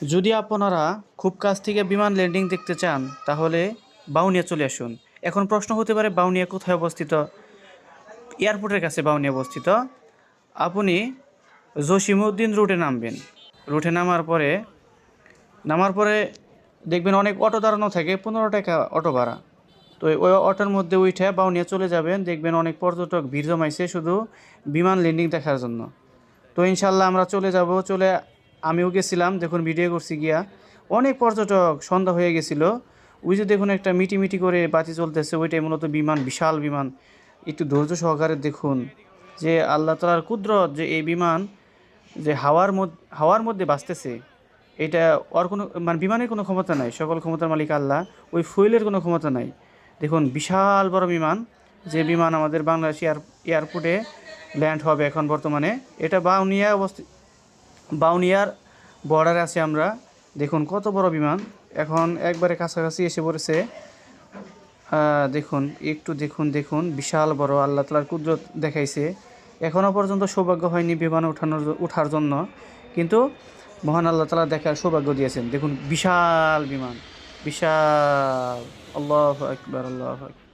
যদি আপনারা খুব কাছ থেকে বিমান ল্যান্ডিং দেখতে চান তাহলে বাউনিয়া চলে আসুন। এখন প্রশ্ন হতে পারে বাউনিয়া কোথায় অবস্থিত? এয়ারপোর্টের কাছে বাউনিয়া অবস্থিত। আপনি জসিমউদ্দিন রুটে নামবেন। রুটে নামার পরে দেখবেন অনেক অটো দাঁড়ানো থাকে, 15 টাকা অটো ভাড়া। তো ওই অটোর মধ্যে উঠে বাউনিয়া চলে যাবেন, দেখবেন অনেক পর্যটক ভিড় জমাইছে শুধু বিমান ল্যান্ডিং দেখার জন্য। তো ইনশাল্লাহ আমরা আমিও গেছিলাম, দেখুন ভিডিও করছি গিয়া। অনেক পর্যটক, সন্ধ্যা হয়ে গেছিল। ওই যে দেখুন একটা মিটি করে বাতি চলতেছে, ওইটাই মূলত বিমান, বিশাল বিমান। একটু ধৈর্য সহকারে দেখুন যে আল্লাহ তাআলার কুদরত, যে এই বিমান যে হাওয়ার মধ্যে বাঁচতেছে। এটা ওর কোনো মানে বিমানের কোনো ক্ষমতা নাই, সকল ক্ষমতার মালিক আল্লাহ। ওই ফুয়েলের কোনো ক্ষমতা নাই। দেখুন বিশাল বড় বিমান, যে বিমান আমাদের বাংলাদেশ এয়ারপোর্টে ল্যান্ড হবে এখন বর্তমানে। এটা বাউনিয়ার বর্ডারে আছি আমরা। দেখুন কত বড় বিমান, এখন একবারে কাছাকাছি এসে পড়েছে। দেখুন একটু দেখুন বিশাল বড়, আল্লাহ তাআলার কুদরত দেখাইছে। এখনও পর্যন্ত সৌভাগ্য হয়নি বিমানে ওঠার জন্য, কিন্তু মহান আল্লাহ তাআলা দেখার সৌভাগ্য দিয়েছেন। দেখুন বিশাল বিমান, বিশাল। আল্লাহু আকবার, আল্লাহু আকবার।